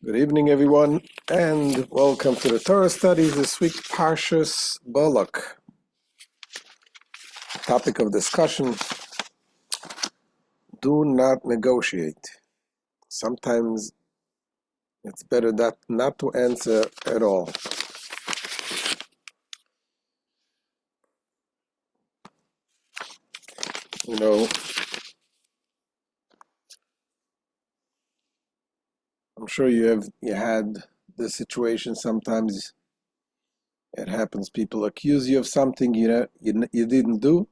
Good evening, everyone, and welcome to the Torah studies this week, Parshas Balak. Topic of discussion, do not negotiate. Sometimes it's better not to answer at all. You know, I'm sure you had this situation. Sometimes it happens. People accuse you of something you didn't do,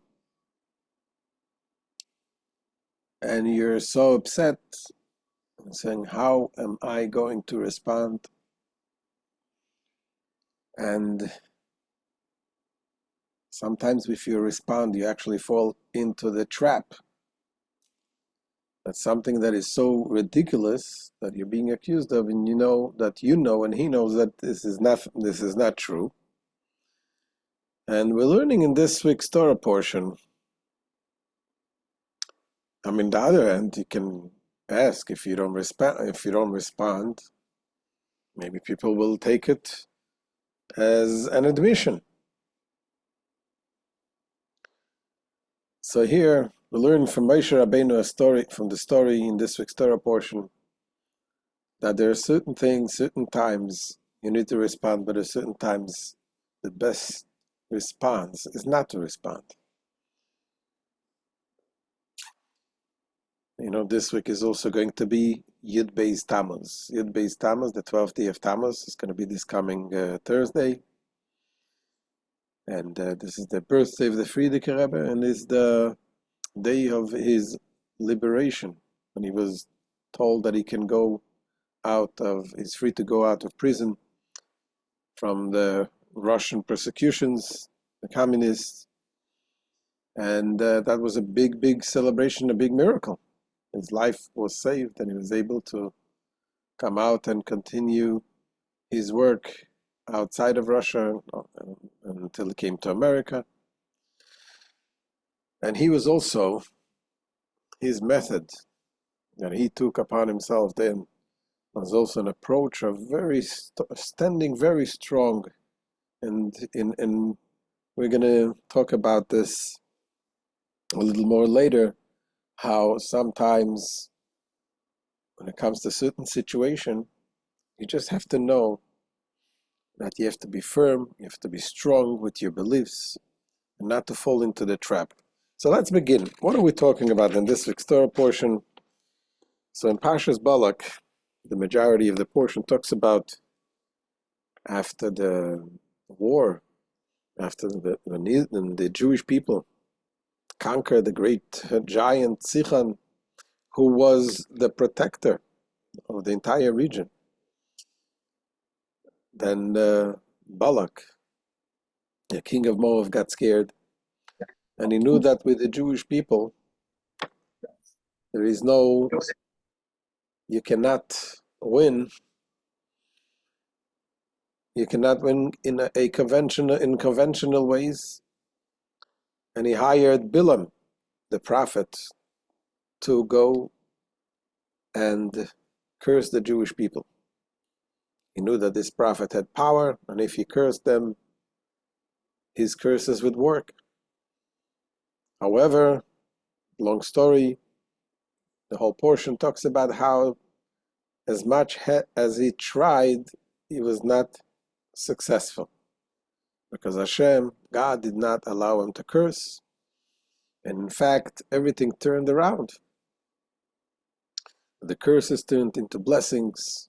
and you're so upset and saying, "How am I going to respond?" And sometimes if you respond, you actually fall into the trap. That's something that is so ridiculous that you're being accused of, and and he knows that this is not true. And we're learning in this week's Torah portion. On the other hand, you can ask if you don't respond, maybe people will take it as an admission. So here we learn from Moshe Rabbeinu from the story in this week's Torah portion, that there are certain things, certain times you need to respond, but at certain times the best response is not to respond. This week is also going to be Yud Beis Tammuz. Yud Beis Tammuz, the 12th day of Tammuz, is going to be this coming Thursday. And this is the birthday of the Frierdiker Rebbe, and is the day of his liberation, when he was told that he's free to go out of prison from the Russian persecutions, the communists. And that was a big celebration, a big miracle. His life was saved, and he was able to come out and continue his work outside of Russia until he came to America. And he was also, his method that he took upon himself then was also an approach of standing very strong. And we're going to talk about this a little more later, how sometimes when it comes to a certain situation, you just have to know that you have to be firm, you have to be strong with your beliefs, and not to fall into the trap. So let's begin. What are we talking about in this week's Torah portion? So in Parshas Balak, the majority of the portion talks about after the war, after the Jewish people conquered the great giant Sichon, who was the protector of the entire region. Then Balak, the king of Moab, got scared, and he knew that with the Jewish people, you cannot win. You cannot win in conventional ways. And he hired Bilam, the prophet, to go and curse the Jewish people. He knew that this prophet had power, and if he cursed them, his curses would work. However, long story, the whole portion talks about how as much as he tried, he was not successful. Because Hashem, God, did not allow him to curse. And in fact, everything turned around. The curses turned into blessings,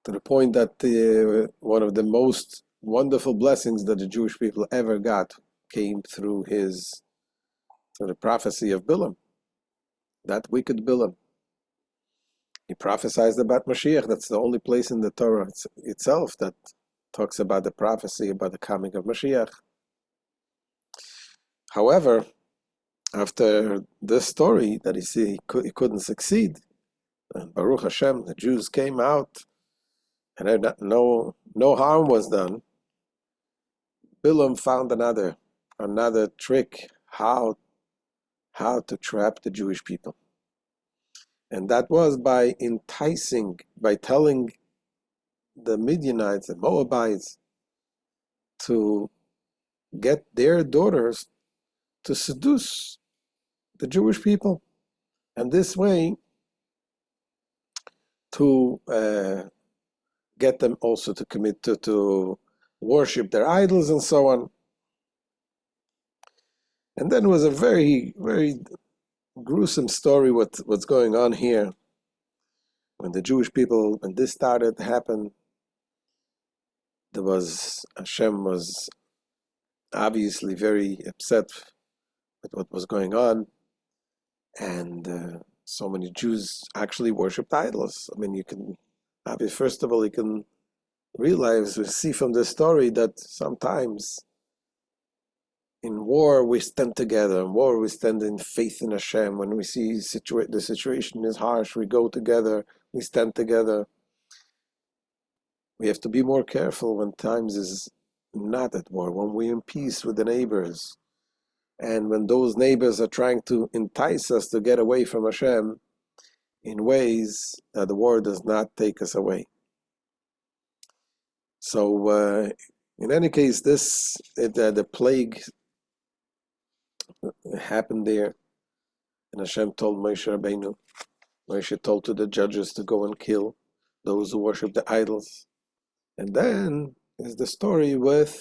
to the point that one of the most wonderful blessings that the Jewish people ever got came through the prophecy of Bilam, that wicked Bilam. He prophesied about Mashiach. That's the only place in the Torah itself that talks about the prophecy about the coming of Mashiach. However, after this story that he couldn't succeed, and Baruch Hashem, the Jews came out, and no harm was done. Bilam found another trick how to trap the Jewish people. And that was by enticing, by telling the Midianites and Moabites to get their daughters to seduce the Jewish people. And this way to get them also to commit to worship their idols and so on. And then was a very, very gruesome story what's going on here. When the Jewish people, when this started to happen, Hashem was obviously very upset with what was going on. And so many Jews actually worshipped idols. I mean, first of all, you can realize, we see from this story that sometimes in war we stand together. In war we stand in faith in Hashem. When we see the situation is harsh, we go together, we stand together. We have to be more careful when times is not at war, when we're in peace with the neighbors. And when those neighbors are trying to entice us to get away from Hashem in ways that the war does not take us away. So in any case, the plague happened there, and Hashem told Moshe Rabbeinu, Moshe told to the judges to go and kill those who worship the idols. And then is the story with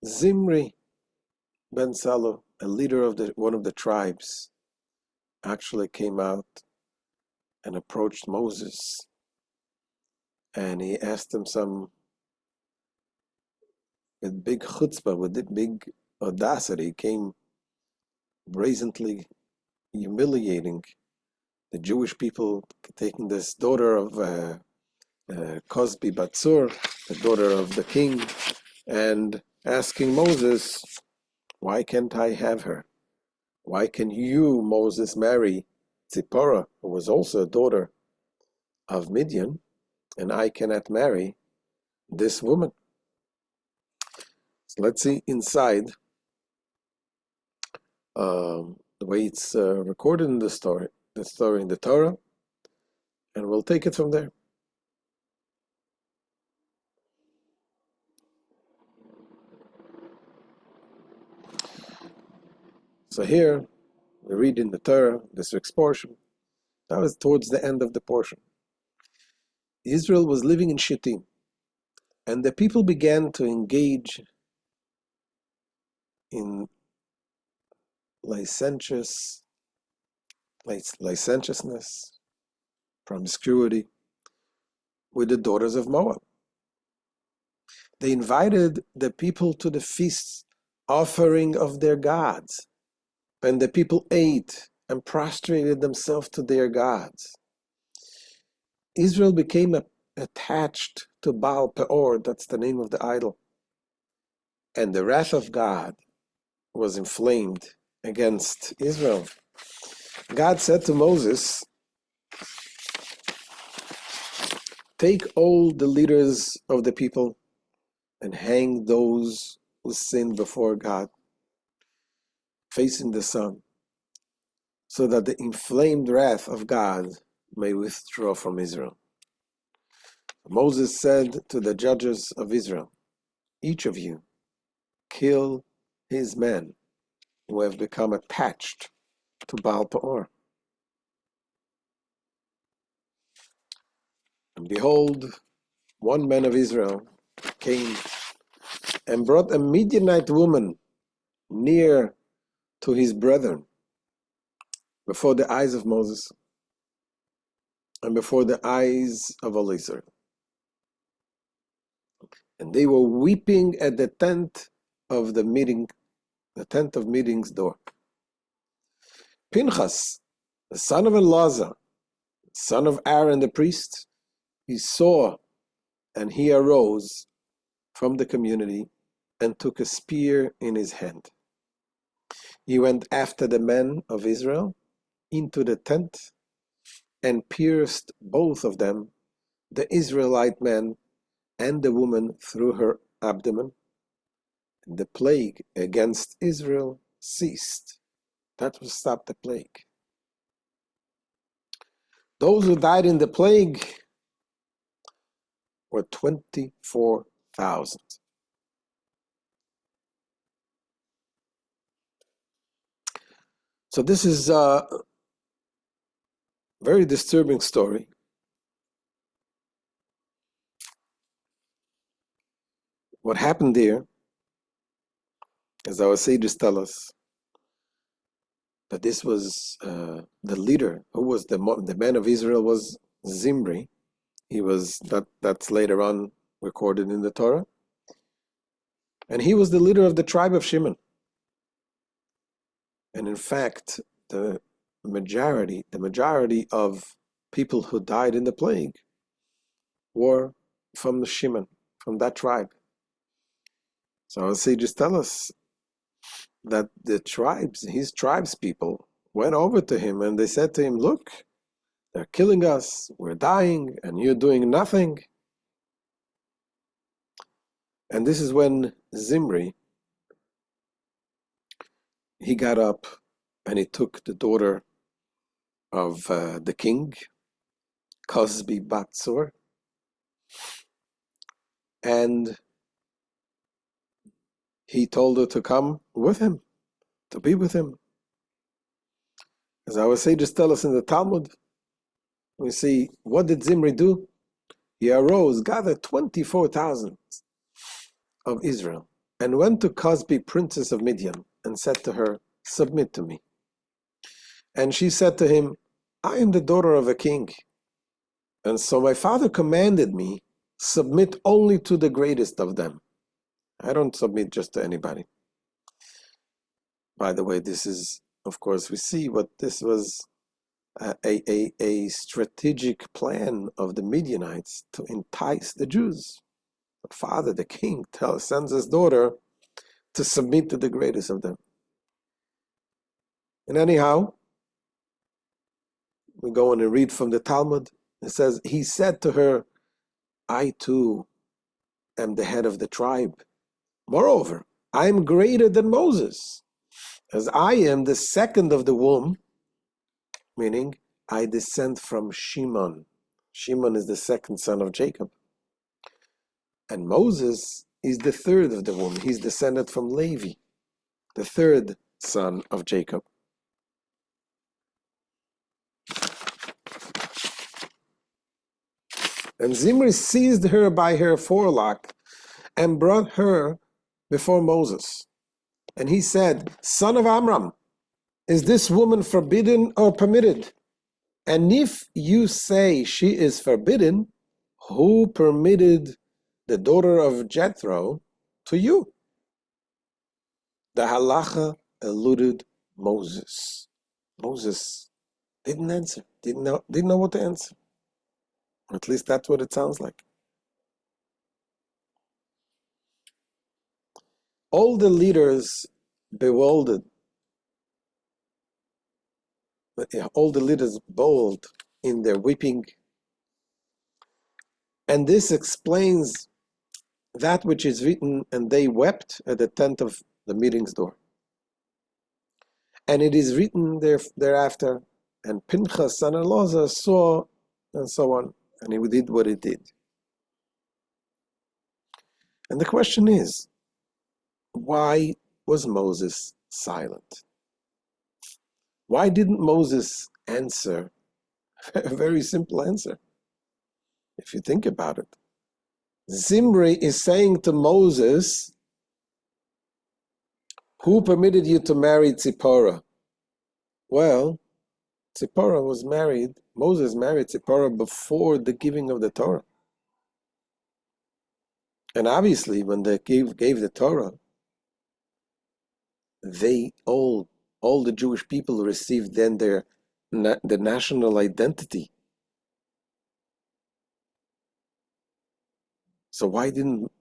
Zimri ben Salu, a leader of one of the tribes, actually came out and approached Moses, and he asked him with big chutzpah, with big audacity, came brazenly humiliating the Jewish people, taking this daughter of Cosbi Batsur, the daughter of the king, and asking Moses, why can't I have her? Why can you, Moses, marry Zipporah, who was also a daughter of Midian, and I cannot marry this woman? So let's see inside the way it's recorded in the story in the Torah, and we'll take it from there. So here we read in the Torah, this next portion. That was towards the end of the portion. Israel was living in Shittim, and the people began to engage in licentiousness, promiscuity with the daughters of Moab. They invited the people to the feast offering of their gods, and the people ate and prostrated themselves to their gods. Israel became attached to Baal Peor, that's the name of the idol, and the wrath of God was inflamed against Israel. God said to Moses, take all the leaders of the people and hang those who sinned before God, facing the sun, so that the inflamed wrath of God may withdraw from Israel. Moses said to the judges of Israel, each of you kill his men who have become attached to Baal Peor. And behold, one man of Israel came and brought a Midianite woman near to his brethren before the eyes of Moses and before the eyes of all Israel. And they were weeping at the tent of the meeting, the tent of meetings door. Pinchas, the son of Eleazar, son of Aaron the priest, he saw, and he arose from the community and took a spear in his hand. He went after the men of Israel into the tent and pierced both of them, the Israelite man and the woman, through her abdomen. And the plague against Israel ceased. That will stop the plague. Those who died in the plague were 24,000. So this is a very disturbing story. What happened there, as our sages tell us, that this was the leader, who was the man of Israel, was Zimri. He was that's later on recorded in the Torah, and he was the leader of the tribe of Shimon. And in fact, the majority of people who died in the plague were from the Shimon, from that tribe. So our sages tell us that the tribes, his tribes people, went over to him and they said to him, "Look, they're killing us, we're dying, and you're doing nothing." And this is when Zimri, he got up and he took the daughter of the king, Cosbi Batsor, and he told her to come with him, to be with him. As our sages tell us in the Talmud, we see, what did Zimri do? He arose, gathered 24,000 of Israel, and went to Cosbi, princess of Midian, and said to her, "Submit to me." And she said to him, "I am the daughter of a king, and so my father commanded me, submit only to the greatest of them. I don't submit just to anybody." By the way, this is, of course, we see what this was, a strategic plan of the Midianites to entice the Jews. The father, the king, sends his daughter to submit to the greatest of them. And anyhow, we go on and read from the Talmud. It says, he said to her, "I too am the head of the tribe. Moreover, I am greater than Moses, as I am the second of the womb," meaning I descend from Shimon. Shimon is the second son of Jacob. And Moses is the third of the womb. He's descended from Levi, the third son of Jacob. And Zimri seized her by her forelock and brought her before Moses. And he said, "Son of Amram, is this woman forbidden or permitted? And if you say she is forbidden, who permitted the daughter of Jethro to you?" The halacha eluded Moses. Moses didn't answer, didn't know what to answer. Or at least that's what it sounds like. All the leaders bewildered, all the leaders bowled in their weeping. And this explains that which is written, and they wept at the tent of the meeting's door. And it is written thereafter, and Pinchas son Elazar saw, and so on, and he did what he did. And the question is, why was Moses silent? Why didn't Moses answer a very simple answer? If you think about it, Zimri is saying to Moses, "Who permitted you to marry Tzipporah?" Well, Tzipporah was married, Moses married Tzipporah before the giving of the Torah. And obviously, when they gave the Torah, they all the Jewish people received then the national identity. So why didn't,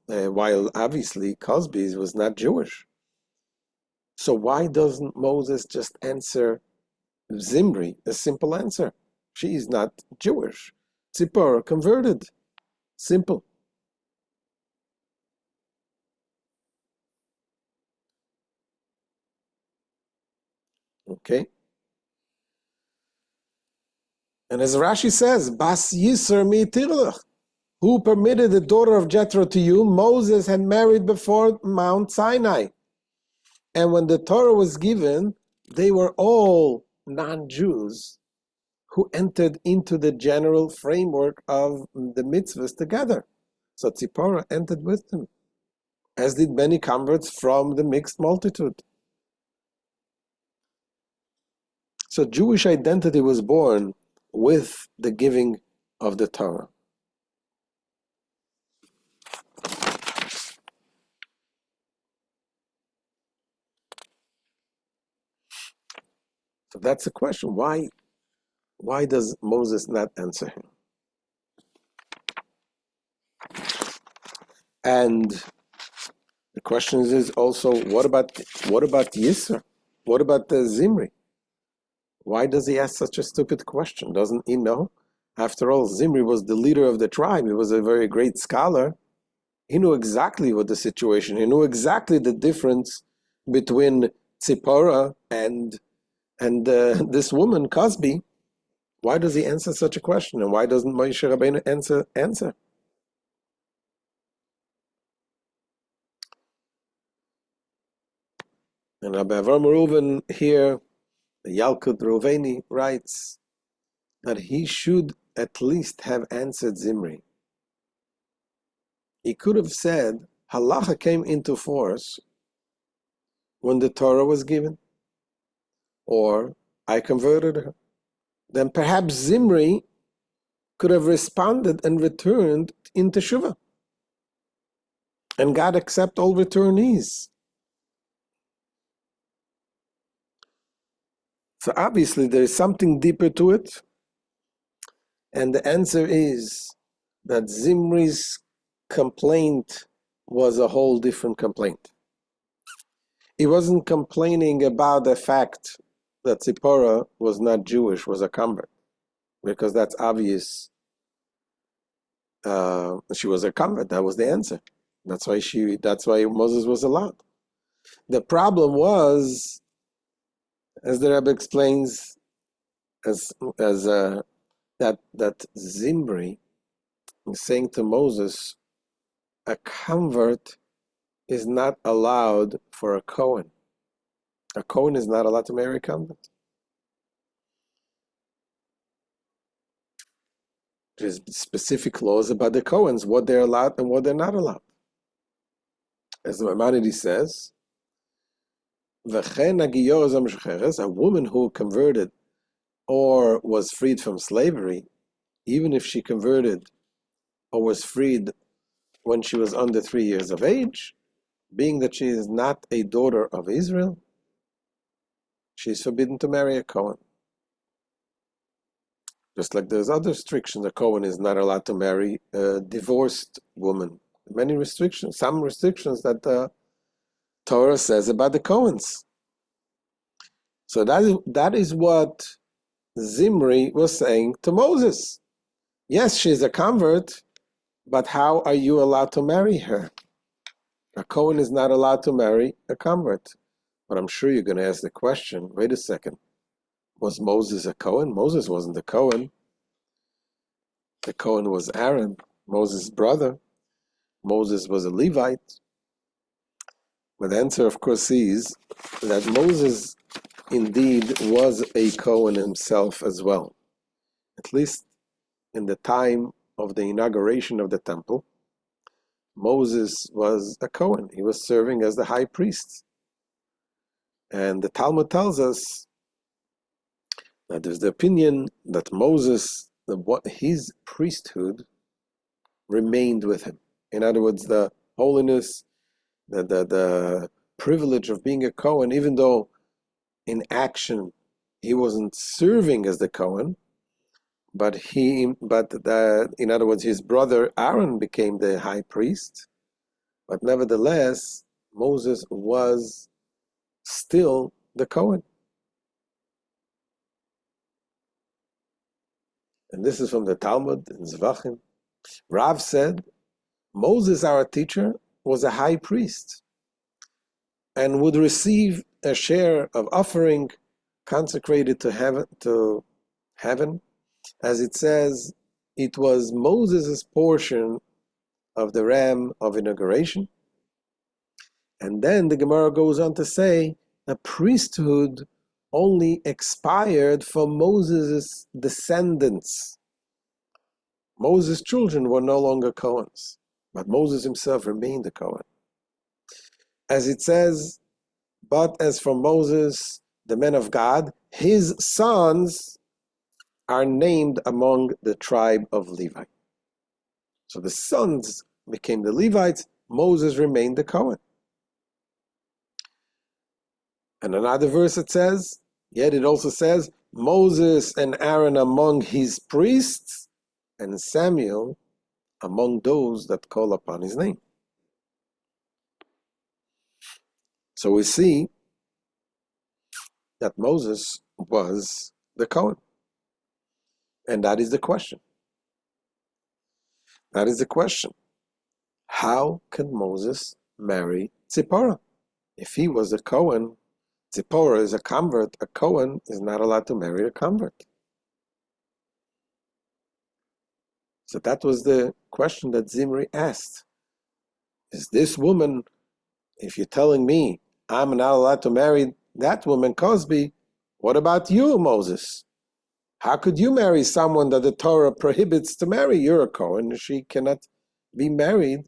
while obviously Cosby was not Jewish, so why doesn't Moses just answer Zimri a simple answer? She is not Jewish. Tzipporah converted. Simple. Okay. And as Rashi says, Bas Yisr mi'tirlach, who permitted the daughter of Jethro to you? Moses had married before Mount Sinai. And when the Torah was given, they were all non-Jews who entered into the general framework of the mitzvahs together. So Tzipporah entered with them, as did many converts from the mixed multitude. So Jewish identity was born with the giving of the Torah. So that's the question. Why does Moses not answer him? And the question is also, what about Yisra? What about the Zimri? Why does he ask such a stupid question? Doesn't he know? After all, Zimri was the leader of the tribe. He was a very great scholar. He knew exactly what the situation. He knew exactly the difference between Tzipporah and this woman, Cosby. Why does he answer such a question? And why doesn't Moshe Rabbeinu answer? And Rabbi Avram Reuven here, the Yalkut Reuveni, writes that he should at least have answered Zimri. He could have said, Halacha came into force when the Torah was given, or I converted her. Then perhaps Zimri could have responded and returned in Teshuvah. And God accept all returnees. So obviously there is something deeper to it. And the answer is that Zimri's complaint was a whole different complaint. He wasn't complaining about the fact that Tzipporah was not Jewish, was a convert, because that's obvious. She was a convert. That was the answer. That's why Moses was allowed. The problem was, as the Rebbe explains, that Zimri is saying to Moses, a convert is not allowed for a Cohen. A Cohen is not allowed to marry a convert. There's specific laws about the Cohens, what they're allowed and what they're not allowed. As the Maimonides says, a woman who converted or was freed from slavery, even if she converted or was freed when she was under 3 years of age, being that she is not a daughter of Israel, she is forbidden to marry a Cohen. Just like there's other restrictions, a Cohen is not allowed to marry a divorced woman. Many restrictions, some restrictions that the Torah says about the Cohens. So that is what Zimri was saying to Moses. Yes, she's a convert, but how are you allowed to marry her? A Cohen is not allowed to marry a convert. But I'm sure you're going to ask the question, wait a second, was Moses a Cohen? Moses wasn't a Cohen. The Cohen was Aaron, Moses' brother. Moses was a Levite. But the answer, of course, is that Moses indeed was a Cohen himself as well. At least in the time of the inauguration of the temple, Moses was a Cohen. He was serving as the high priest. And the Talmud tells us that there's the opinion that Moses, his priesthood remained with him. In other words, the holiness, the privilege of being a Cohen, even though in action he wasn't serving as the Cohen, but in other words, his brother Aaron became the high priest. But nevertheless, Moses was still the Cohen. And this is from the Talmud in Zvachim. Rav said, Moses, our teacher, was a high priest and would receive a share of offering consecrated to heaven As it says, it was Moses' portion of the ram of inauguration. And then the Gemara goes on to say the priesthood only expired for Moses' descendants. Moses' children were no longer Cohens, but Moses himself remained a Cohen. As it says, but as for Moses, the men of God, his sons are named among the tribe of Levi. So the sons became the Levites, Moses remained the Cohen. And another verse it says, yet it also says, Moses and Aaron among his priests, and Samuel among those that call upon his name. So we see that Moses was the Cohen. And that is the question. That is the question. How can Moses marry Zipporah? If he was a Cohen, Zipporah is a convert. A Cohen is not allowed to marry a convert. So that was the question that Zimri asked. Is this woman, if you're telling me I'm not allowed to marry that woman, Cosby, what about you, Moses? How could you marry someone that the Torah prohibits to marry? You're a Cohen. She cannot be married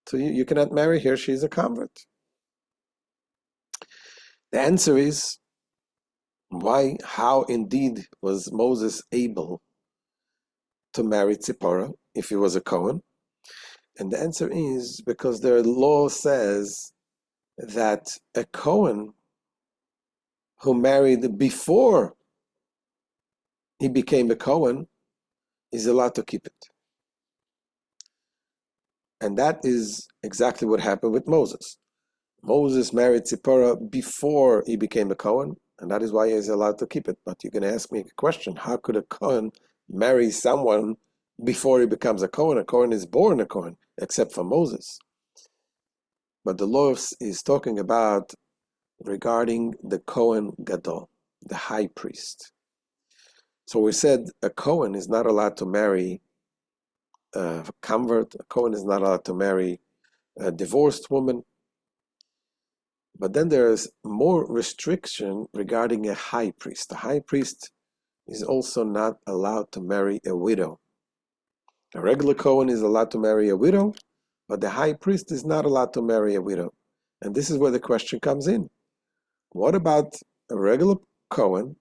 to you. You cannot marry her. She's a convert. The answer is, how indeed was Moses able to marry Zipporah if he was a Cohen? And the answer is because their law says that a Cohen who married before he became a Cohen is allowed to keep it. And that is exactly what happened with Moses. Moses married Zipporah before he became a Cohen, and that is why he is allowed to keep it. But you're going to ask me a question. How could a Cohen marry someone before he becomes a Cohen? A Cohen is born a Cohen, except for Moses. But the law is talking about regarding the Cohen Gadol, the high priest. So we said a Cohen is not allowed to marry a convert. A Cohen is not allowed to marry a divorced woman. But then there is more restriction regarding a high priest. The high priest is also not allowed to marry a widow. A regular Cohen is allowed to marry a widow, but the high priest is not allowed to marry a widow. And this is where the question comes in. What about a regular Cohen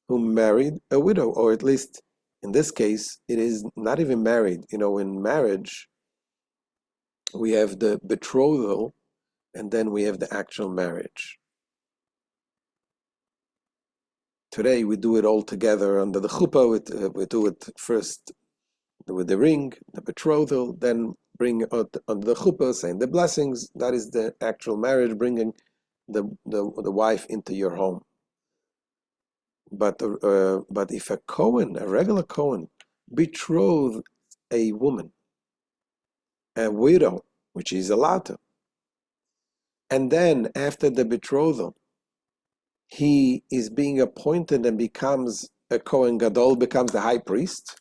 who married a widow, or at least in this case, it is not even married. In marriage, we have the betrothal, and then we have the actual marriage. Today, we do it all together under the chuppah. We do it first with the ring, the betrothal, then bring it under the chuppah, saying the blessings. That is the actual marriage, bringing the wife into your home. But if a Cohen, a regular Cohen, betrothed a woman, a widow, which he's allowed to, and then after the betrothal, he is being appointed and becomes a Cohen Gadol, becomes the high priest.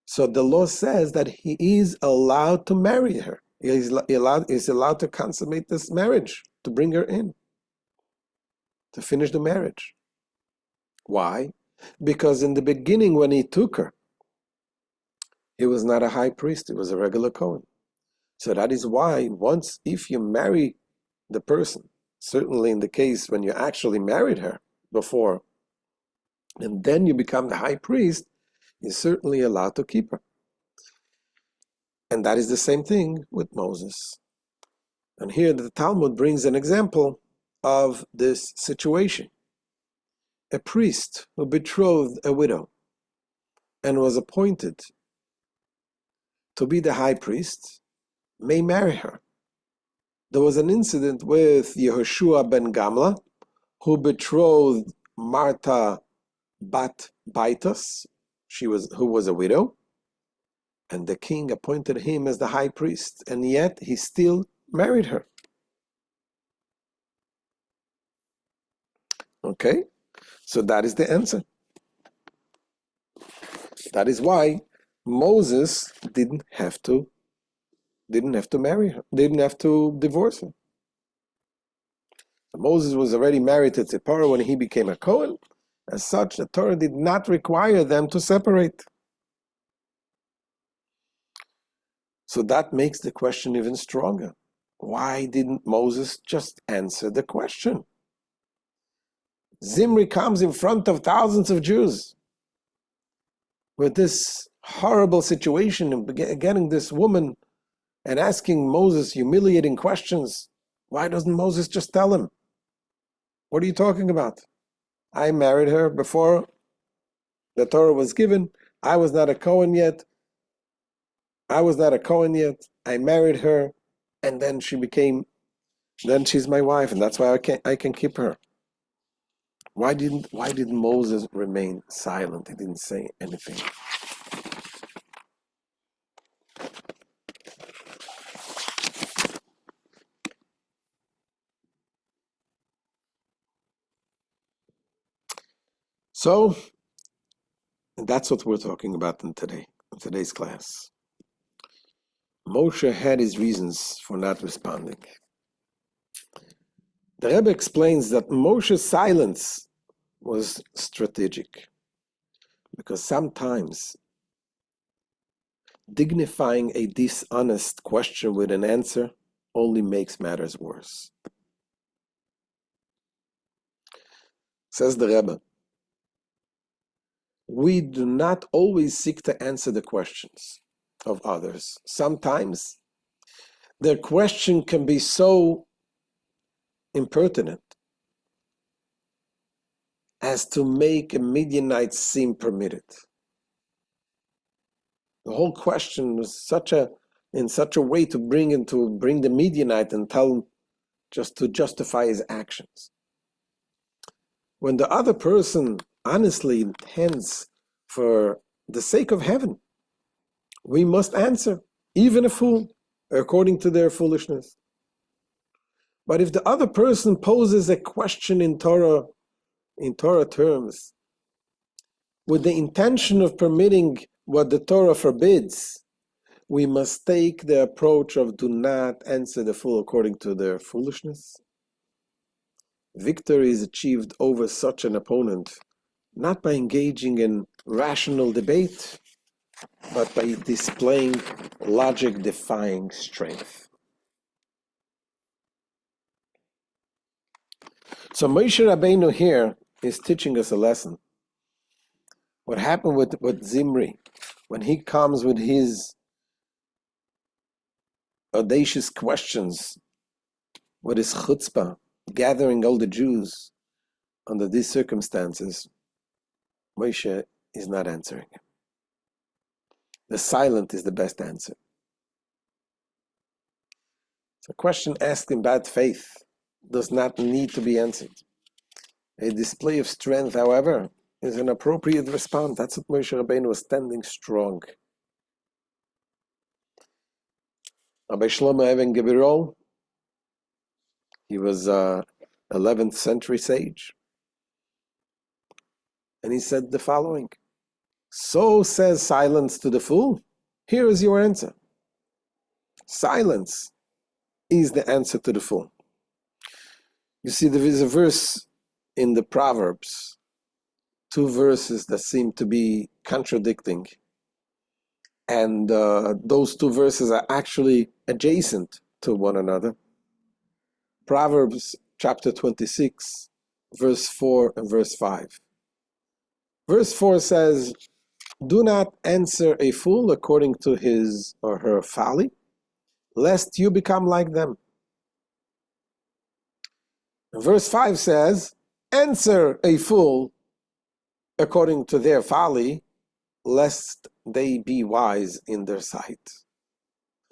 So the law says that he is allowed to marry her. He is allowed to consummate this marriage, to bring her in, to finish the marriage. Why? Because in the beginning, when he took her, he was not a high priest, he was a regular Cohen. So that is why if you marry the person, certainly in the case when you actually married her before, and then you become the high priest, you're certainly allowed to keep her. And that is the same thing with Moses. And here the Talmud brings an example of this situation. A priest who betrothed a widow and was appointed to be the high priest may marry her. There was an incident with Yehoshua ben Gamla, who betrothed Martha bat Baitas, who was a widow, and the king appointed him as the high priest, and yet he still married her. Okay, so that is the answer. That is why Moses didn't have to marry her, didn't have to divorce her. Moses was already married to Tzipporah when he became a Kohen. As such, the Torah did not require them to separate. So that makes the question even stronger. Why didn't Moses just answer the question? Zimri comes in front of thousands of Jews with this horrible situation and getting this woman and asking Moses humiliating questions. Why doesn't Moses just tell him? What are you talking about? I married her before the Torah was given. I was not a Kohen yet. I married her, and then she's my wife, and that's why I can keep her. Why didn't Moses remain silent? He didn't say anything. So that's what we're talking about in today's class. Moshe had his reasons for not responding. The Rebbe explains that Moshe's silence was strategic, because sometimes dignifying a dishonest question with an answer only makes matters worse. Says the Rebbe, we do not always seek to answer the questions of others. Sometimes their question can be so impertinent as to make a Midianite seem permitted. The whole question was in such a way to bring the Midianite and tell him just to justify his actions. When the other person honestly intends for the sake of heaven, we must answer, even a fool, according to their foolishness. But if the other person poses a question in Torah terms, with the intention of permitting what the Torah forbids, we must take the approach of do not answer the fool according to their foolishness. Victory is achieved over such an opponent not by engaging in rational debate, but by displaying logic-defying strength. So Moshe Rabbeinu here is teaching us a lesson. What happened with Zimri, when he comes with his audacious questions, with his chutzpah, gathering all the Jews under these circumstances, Moshe is not answering him. The silent is the best answer. So a question asked in bad faith does not need to be answered. A display of strength, however, is an appropriate response. That's what Moshe Rabbeinu was standing strong. Rabbi Shlomo Even Gebirol, he was a 11th century sage. And he said the following: so says silence to the fool. Here is your answer. Silence is the answer to the fool. You see, there is a verse in the Proverbs, two verses that seem to be contradicting. And those two verses are actually adjacent to one another. Proverbs chapter 26, verse 4 and verse 5. Verse 4 says, do not answer a fool according to his or her folly, lest you become like them. And verse 5 says, answer a fool according to their folly, lest they be wise in their sight.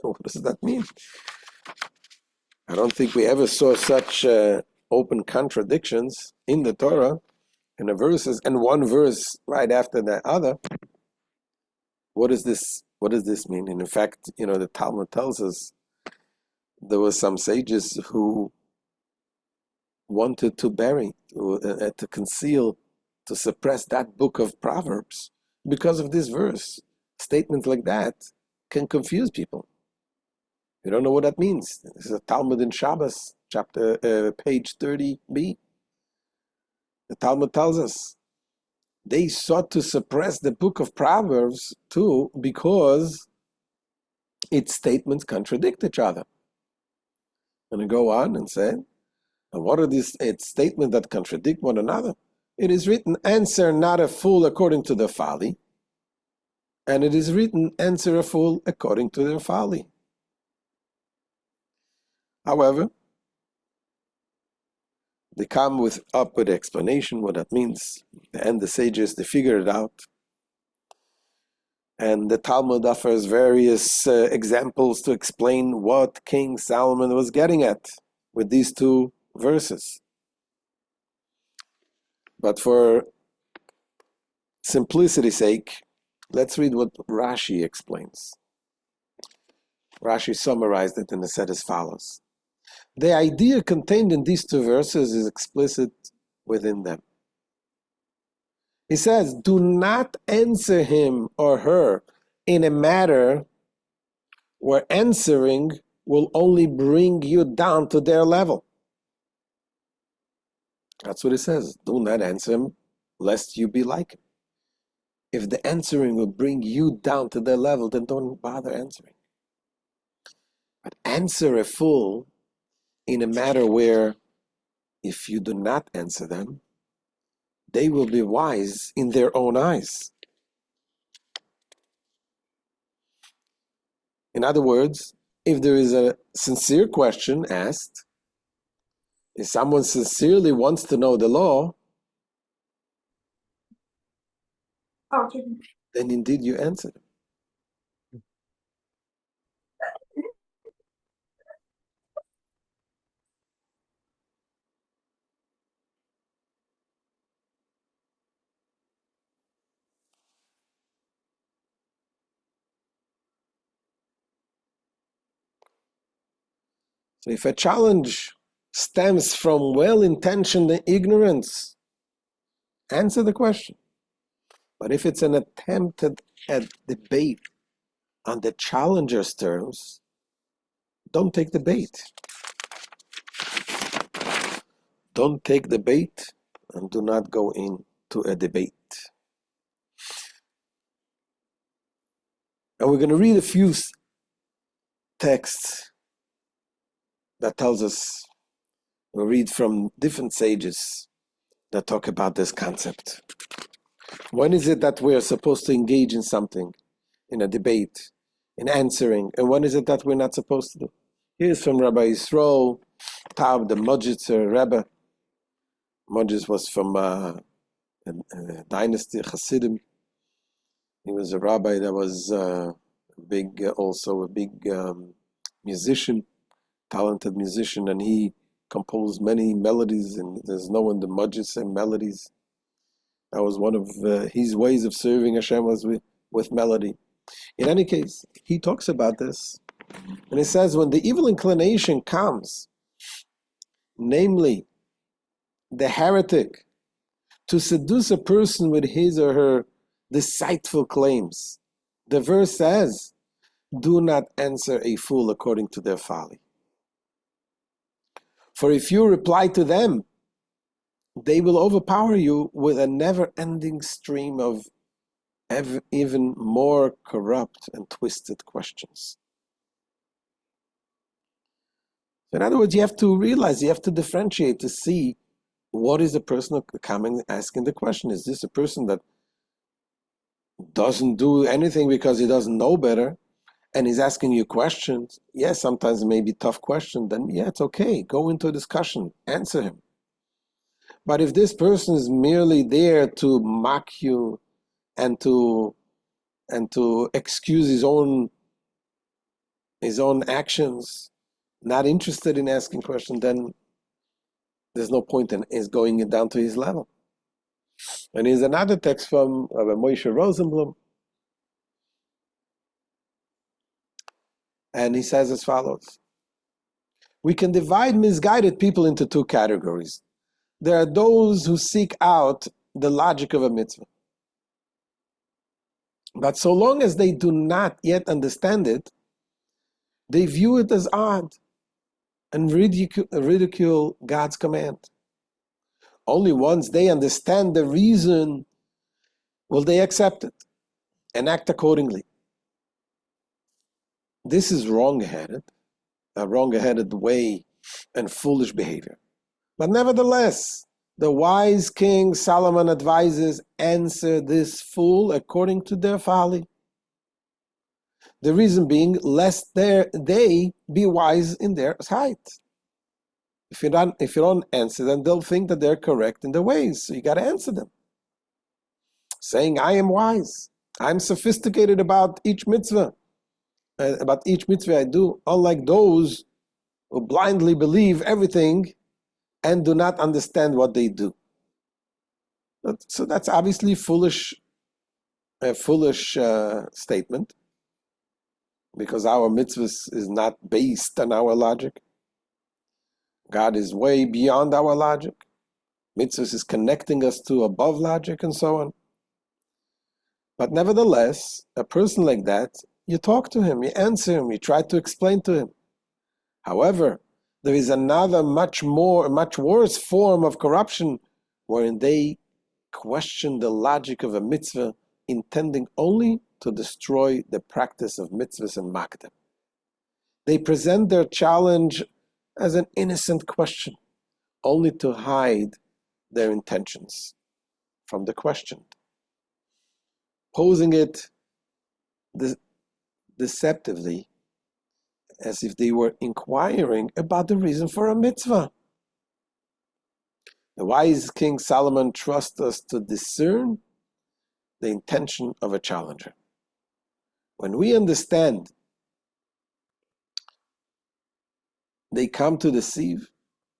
What does that mean? I don't think we ever saw such open contradictions in the Torah, in the verses, and one verse right after the other. What does this mean? And in fact, the Talmud tells us there were some sages who wanted to bury, to conceal, to suppress that book of Proverbs because of this verse. Statements like that can confuse people. You don't know what that means. This is a Talmud in Shabbos, page 30b. The Talmud tells us they sought to suppress the book of Proverbs too because its statements contradict each other. And I go on and say, and what are these statements that contradict one another? It is written, answer not a fool according to their folly. And it is written, answer a fool according to their folly. However, they come up with explanation what that means. And the sages, they figure it out. And the Talmud offers various examples to explain what King Solomon was getting at with these two verses. But for simplicity's sake, let's read what Rashi explains. Rashi summarized it and said as follows. The idea contained in these two verses is explicit within them. He says, do not answer him or her in a matter where answering will only bring you down to their level. That's what it says. Do not answer him, lest you be like him. If the answering will bring you down to their level, then don't bother answering. But answer a fool in a matter where if you do not answer them, they will be wise in their own eyes. In other words, if there is a sincere question asked, if someone sincerely wants to know the law, then indeed you answer them. So if a challenge stems from well-intentioned ignorance, answer the question. But if it's an attempt at debate on the challenger's terms, don't take the bait. Don't take the bait and do not go into a debate. And we're going to read a few texts that tells us, we'll read from different sages that talk about this concept. When is it that we're supposed to engage in something, in a debate, in answering, and when is it that we're not supposed to do? Here's from Rabbi Yisroel Tab, the Modzitzer Rebbe. Modzitz was from a dynasty, Hasidim. He was a rabbi that was also a big musician, talented musician, and he composed many melodies, and there's no one the Modzitzer melodies. That was one of his ways of serving Hashem, was with melody. In any case, he talks about this, and he says, when the evil inclination comes, namely the heretic, to seduce a person with his or her deceitful claims, the verse says, do not answer a fool according to their folly. For if you reply to them, they will overpower you with a never-ending stream of even more corrupt and twisted questions. In other words, you have to realize, you have to differentiate to see what is the person coming asking the question. Is this a person that doesn't do anything because he doesn't know better and he's asking you questions? Yes, sometimes it may be tough question. Then yeah, it's okay. Go into a discussion. Answer him. But if this person is merely there to mock you and to excuse his own actions, not interested in asking questions, then there's no point in is going down to his level. And here's another text from Rabbi Moshe Rosenblum, and he says as follows: we can divide misguided people into two categories. There are those who seek out the logic of a mitzvah. But so long as they do not yet understand it, they view it as odd and ridicule God's command. Only once they understand the reason will they accept it and act accordingly. This is wrong-headed, a wrong-headed way and foolish behavior. But nevertheless, the wise king Solomon advises, answer this fool according to their folly. The reason being, lest they be wise in their sight. If you don't answer them, they'll think that they're correct in their ways. So you got to answer them, saying, "I am wise. I'm sophisticated about each mitzvah I do." Unlike those who blindly believe everything and do not understand what they do. So that's obviously a foolish statement, because our mitzvahs is not based on our logic. God is way beyond our logic. Mitzvahs is connecting us to above logic and so on. But nevertheless, a person like that, you talk to him, you answer him, you try to explain to him. However, there is another much worse form of corruption wherein they question the logic of a mitzvah, intending only to destroy the practice of mitzvahs and mock them. They present their challenge as an innocent question, only to hide their intentions from the questioned, posing it deceptively as if they were inquiring about the reason for a mitzvah. The wise King Solomon trusts us to discern the intention of a challenger. When we understand they come to deceive,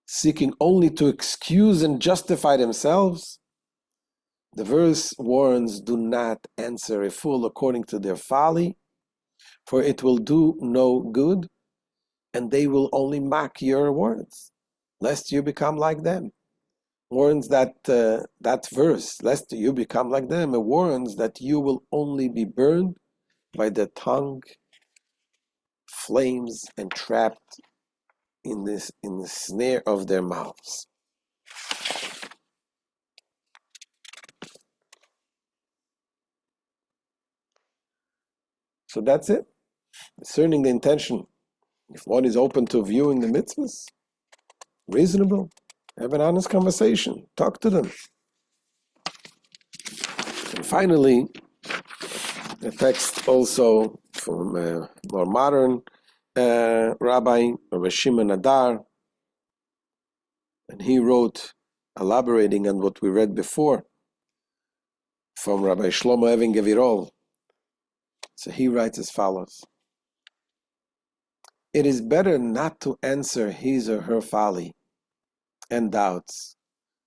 seeking only to excuse and justify themselves, the verse warns, do not answer a fool according to their folly, for it will do no good, and they will only mock your words, lest you become like them. Warns that verse, lest you become like them, it warns that you will only be burned by the tongue, flames, and trapped in the snare of their mouths. So that's it. Discerning the intention. If one is open to viewing the mitzvahs, reasonable, have an honest conversation, talk to them. And finally, a text also from a more modern rabbi, Rabbi Shimon Adar, and he wrote, elaborating on what we read before, from Rabbi Shlomo Even Gevirol. So he writes as follows: it is better not to answer his or her folly and doubts,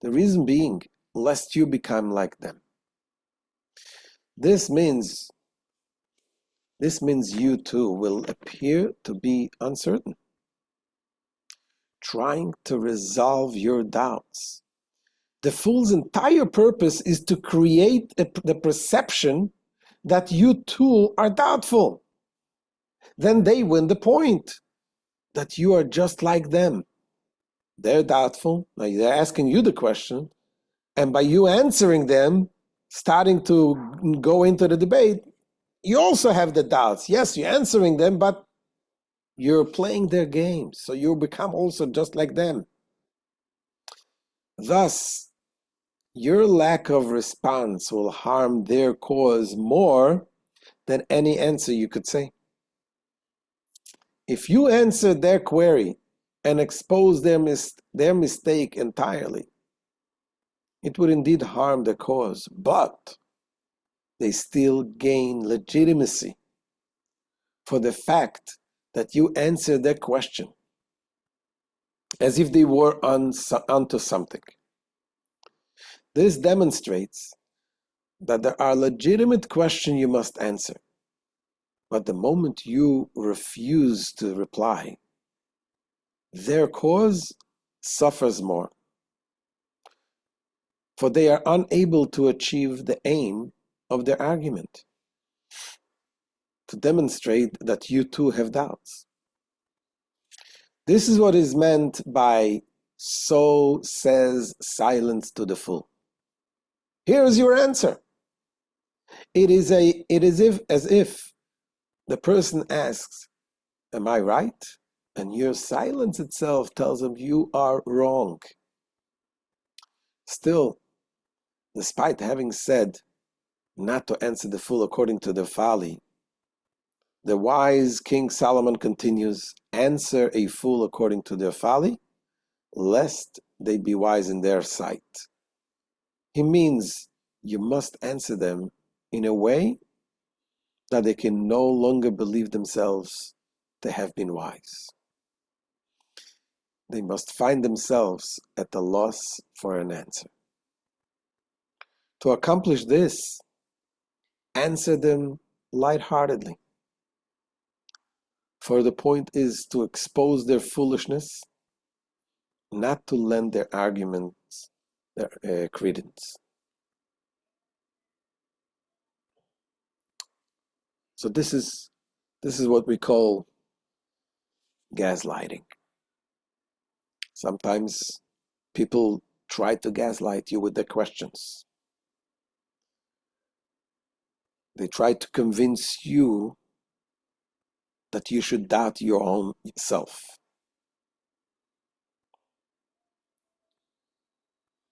the reason being, lest you become like them. This means you too will appear to be uncertain, trying to resolve your doubts. The fool's entire purpose is to create the perception that you too are doubtful. Then they win the point, that you are just like them. They're doubtful, like they're asking you the question, and by you answering them, starting to go into the debate, you also have the doubts. Yes, you're answering them, but you're playing their games, so you become also just like them. Thus, your lack of response will harm their cause more than any answer you could say. If you answer their query and expose their mistake entirely, it would indeed harm the cause, but they still gain legitimacy for the fact that you answered their question as if they were onto something. This demonstrates that there are legitimate questions you must answer, but the moment you refuse to reply, their cause suffers more, for they are unable to achieve the aim of their argument, to demonstrate that you too have doubts. This is what is meant by "so says silence to the fool." Here is your answer. It is as if the person asks, "Am I right?" And your silence itself tells him you are wrong. Still, despite having said not to answer the fool according to their folly, the wise King Solomon continues, "Answer a fool according to their folly, lest they be wise in their sight." He means you must answer them in a way that they can no longer believe themselves to have been wise. They must find themselves at a loss for an answer. To accomplish this, answer them lightheartedly. For the point is to expose their foolishness, not to lend their arguments their credence. So this is what we call gaslighting. Sometimes people try to gaslight you with their questions. They try to convince you that you should doubt your own self.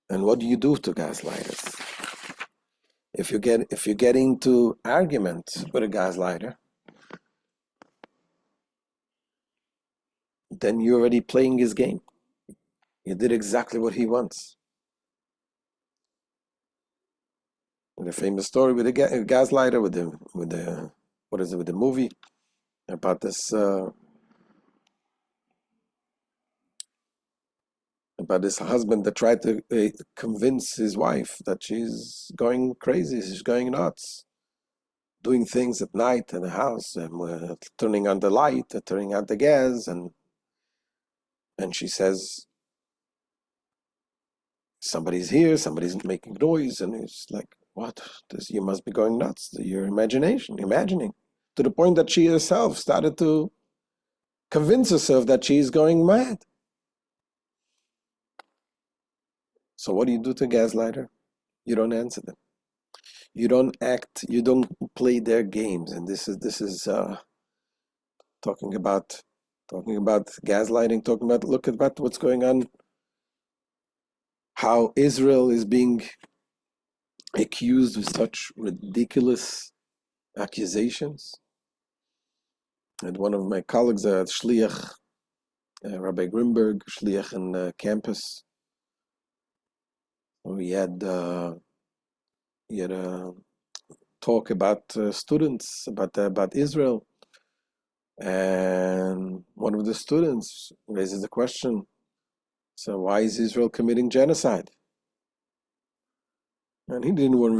And what do you do to gaslighters? If you get into argument with a gaslighter, then you're already playing his game. You did exactly what he wants. The famous story with the gaslighter, with the movie about this husband that tried to convince his wife that she's going crazy, she's going nuts, doing things at night in the house, and turning on the light, turning on the gas, and she says, "Somebody's here, somebody's making noise," and it's like, "What? You must be going nuts. Your imagining," to the point that she herself started to convince herself that she's going mad. So what do you do to a gaslighter? You don't answer them. You don't act. You don't play their games. And this is talking about gaslighting. Talking about, look at what's going on. How Israel is being accused with such ridiculous accusations. And one of my colleagues at Shliach, Rabbi Grimberg, Shliach in campus, we had a talk about students, about Israel. And one of the students raises the question, so why is Israel committing genocide? And he didn't want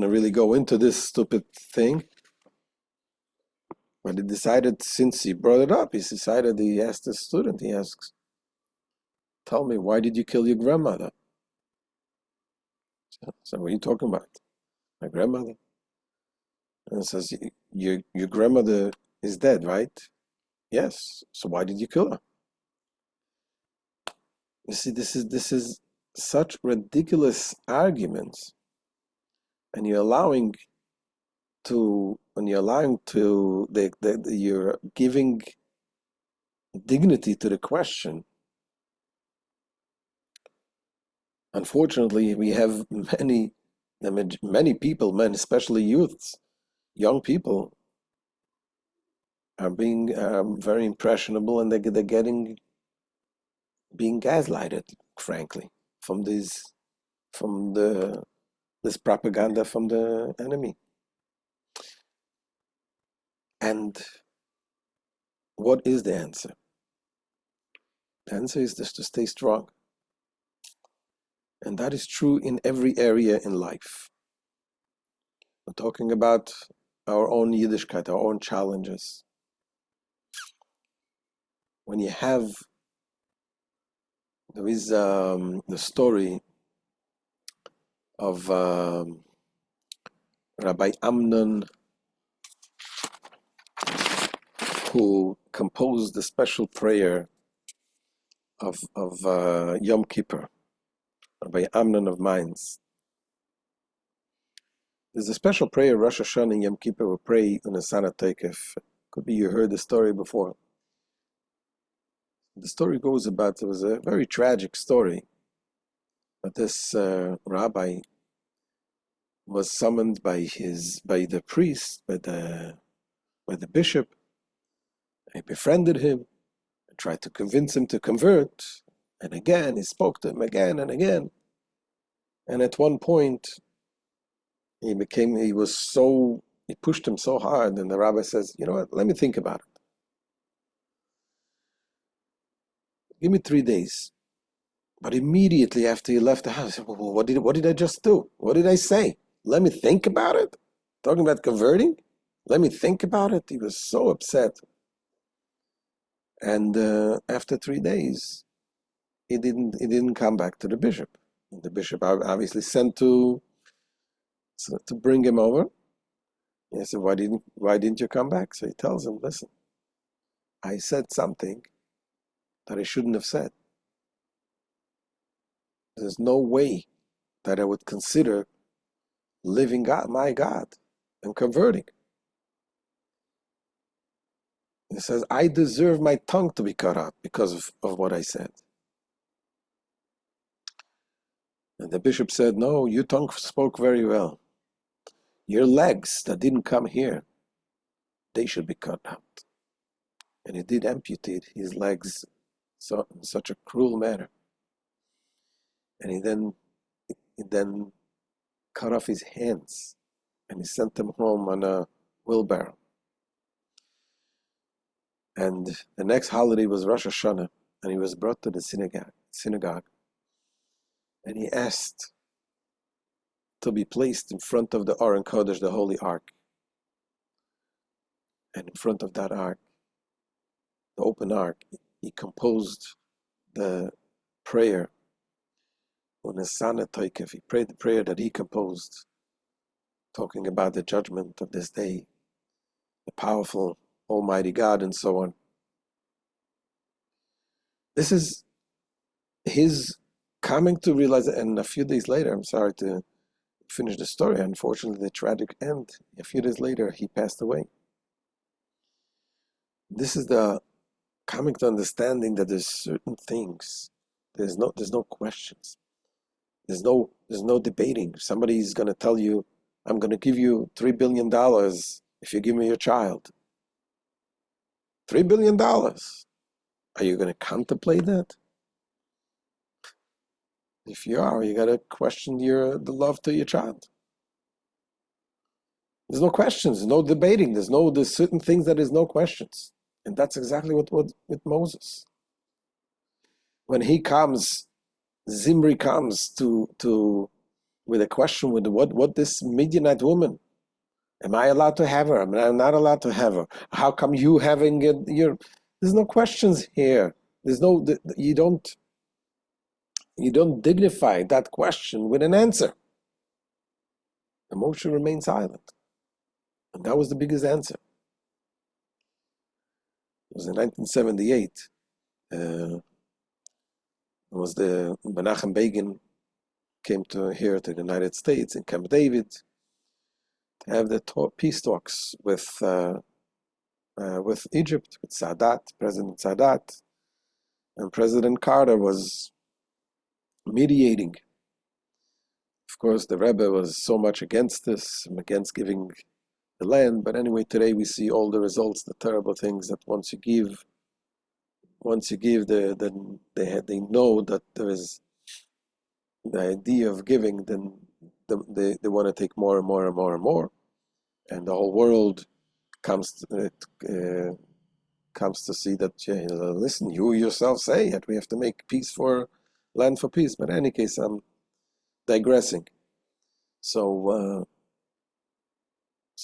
to really go into this stupid thing. But he decided, since he brought it up, he asked the student, he asks, "Tell me, why did you kill your grandmother?" So what are you talking about? "My grandmother." And he says, your grandmother is dead, right?" "Yes." "So why did you kill her?" You see, this is such ridiculous arguments, and you're giving dignity to the question. Unfortunately, we have many people, especially youths, young people, are being very impressionable, and they're being gaslighted, frankly, from this propaganda from the enemy. And what is the answer? The answer is just to stay strong. And that is true in every area in life. We're talking about our own Yiddishkeit, our own challenges. There is the story of Rabbi Amnon who composed the special prayer of Yom Kippur by Amnon of Mainz. There's a special prayer Rosh Hashanah and Yom Kippur we pray in a Sana Teikef. Could be you heard the story before. The story goes about, it was a very tragic story, that this rabbi was summoned by the priest, by the bishop. He befriended him and tried to convince him to convert. And again, he spoke to him again and again. And at one point, he pushed him so hard, and the rabbi says, you know what, let me think about it. Give me 3 days. But immediately after he left the house, he said, well, what did I just do? What did I say? Let me think about it? Talking about converting? Let me think about it? He was so upset. And after 3 days, he didn't come back to the bishop. And the bishop obviously sent to bring him over. And he said, why didn't you come back? So he tells him, listen, I said something that I shouldn't have said. There's no way that I would consider living God, my God, and converting. He says, I deserve my tongue to be cut out because of what I said. And the bishop said, no, your tongue spoke very well. Your legs that didn't come here, they should be cut out. And he did amputate his legs in such a cruel manner. And he then cut off his hands, and he sent them home on a wheelbarrow. And the next holiday was Rosh Hashanah, and he was brought to the synagogue, and he asked to be placed in front of the Aron Kodesh, the Holy Ark. And in front of that ark, the open ark, he composed the prayer. He prayed the prayer that he composed, talking about the judgment of this day, the powerful Almighty God, and so on. This is his coming to realize it, and a few days later, I'm sorry to finish the story, unfortunately the tragic end, a few days later he passed away. This is the coming to understanding that there's certain things, there's no questions. There's no debating. If somebody's going to tell you, I'm going to give you $3 billion if you give me your child. $3 billion. Are you going to contemplate that? If you are, you got to question the love to your child. There's no questions, there's no debating. There's certain things that there's no questions. And that's exactly what with Moses. When he comes, Zimri comes with a question with what this Midianite woman, am I allowed to have her? Am I not allowed to have her? How come you having it? There's no questions here. You don't dignify that question with an answer. And Moshe remained silent. And that was the biggest answer. It was in 1978. It was the Menachem Begin came here to the United States in Camp David to have the peace talks with Egypt, with Sadat, President Sadat, and President Carter was mediating. Of course, the Rebbe was so much against this, against giving the land. But anyway, today we see all the results, the terrible things that once you give, then they know that there is the idea of giving. Then they want to take more and more and more and more, and the whole world comes to see that. Listen, you yourself say that we have to make peace for land for peace. But in any case, I'm digressing. So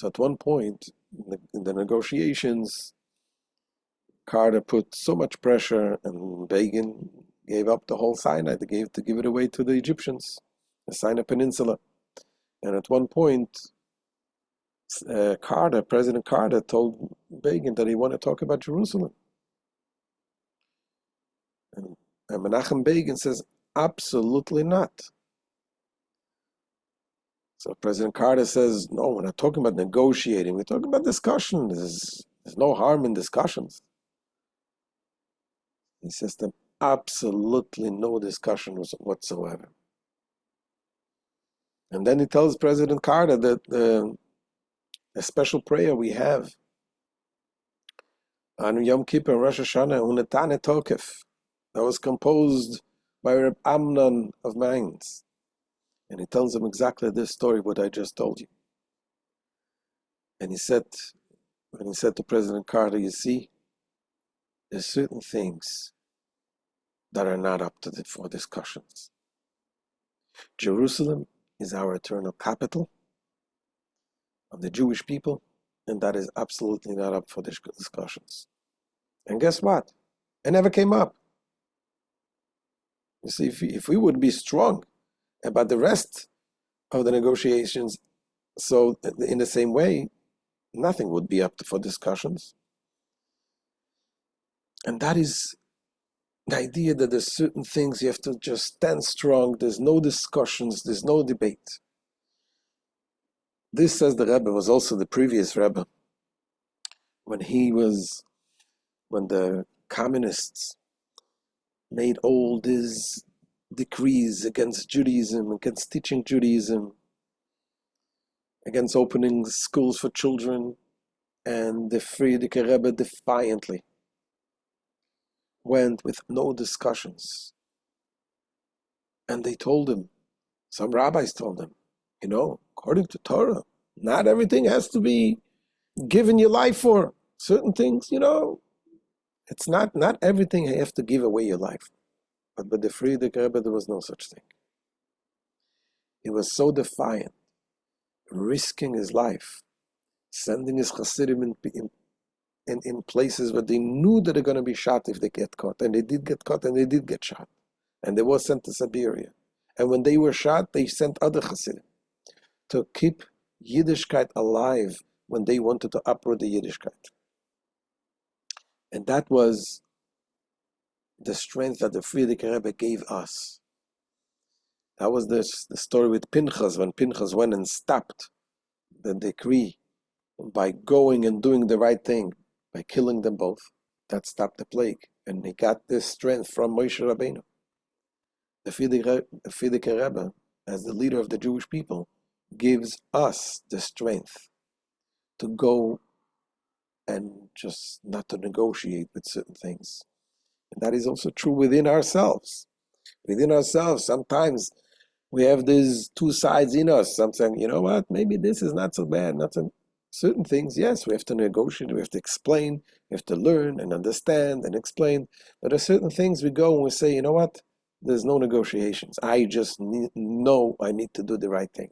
at one point in the negotiations, Carter put so much pressure, and Begin gave up the whole Sinai. They gave to give it away to the Egyptians, the Sinai Peninsula. And at one point, President Carter told Begin that he wanted to talk about Jerusalem. And Menachem Begin says, absolutely not. So President Carter says, no, we're not talking about negotiating. We're talking about discussion. There's no harm in discussions. He says that absolutely no discussion whatsoever. And then he tells President Carter that a special prayer we have on Yom Kippur and Rosh Hashanah, Unetane Tokef, that was composed by Reb Amnon of Mainz. And he tells him exactly this story, what I just told you. And he said to President Carter, you see, there's certain things that are not up for discussions. Jerusalem is our eternal capital of the Jewish people, and that is absolutely not up for discussions. And guess what? It never came up. You see, if we would be strong about the rest of the negotiations, so in the same way, nothing would be up for discussions. And that is the idea that there's certain things you have to just stand strong. There's no discussions. There's no debate. This, says the Rebbe, was also the previous Rebbe. When the communists made all these decrees against Judaism, against teaching Judaism, against opening schools for children, and the Frierdiker Rebbe defiantly went with no discussions. And they told him, some rabbis told him, according to Torah, not everything has to be given your life for. Certain things, it's not everything you have to give away your life. But by the Frierdiker Rebbe, there was no such thing. He was so defiant, risking his life, sending his Hasidim in places where they knew that they're going to be shot if they get caught. And they did get caught, and they did get shot. And they were sent to Siberia. And when they were shot, they sent other Hasidim to keep Yiddishkeit alive when they wanted to uproot the Yiddishkeit. And that was the strength that the Frierdiker Rebbe gave us. That was the story with Pinchas, when Pinchas went and stopped the decree by going and doing the right thing, by killing them both. That stopped the plague. And he got this strength from Moshe Rabbeinu. The Frierdiker Rebbe, as the leader of the Jewish people, gives us the strength to go and just not to negotiate with certain things. And that is also true within ourselves. Within ourselves, sometimes we have these two sides in us. Some saying, you know what, maybe this is not so bad. Certain things, yes, we have to negotiate, we have to explain, we have to learn and understand and explain. But there are certain things we go and we say, you know what, there's no negotiations. I just know I need to do the right thing.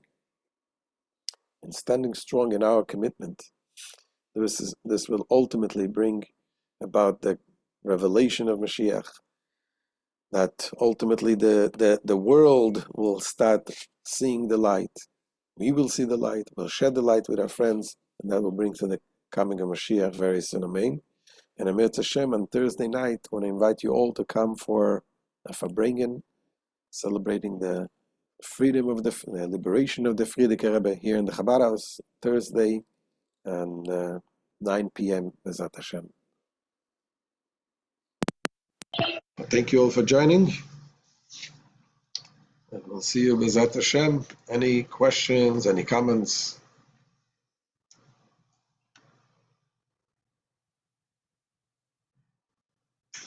And standing strong in our commitment, this will ultimately bring about the revelation of Mashiach, that ultimately the world will start seeing the light. We will see the light, we'll share the light with our friends, and that will bring to the coming of Mashiach very soon. Amen. And Amir Hashem, on Thursday night, I want to invite you all to come for a Farbrengen, celebrating the freedom of the liberation of the Frierdiker Rebbe here in the Chabad House, Thursday, and 9 p.m. Bezat Hashem. Thank you all for joining, and we'll see you Bezat Hashem. Any questions, any comments?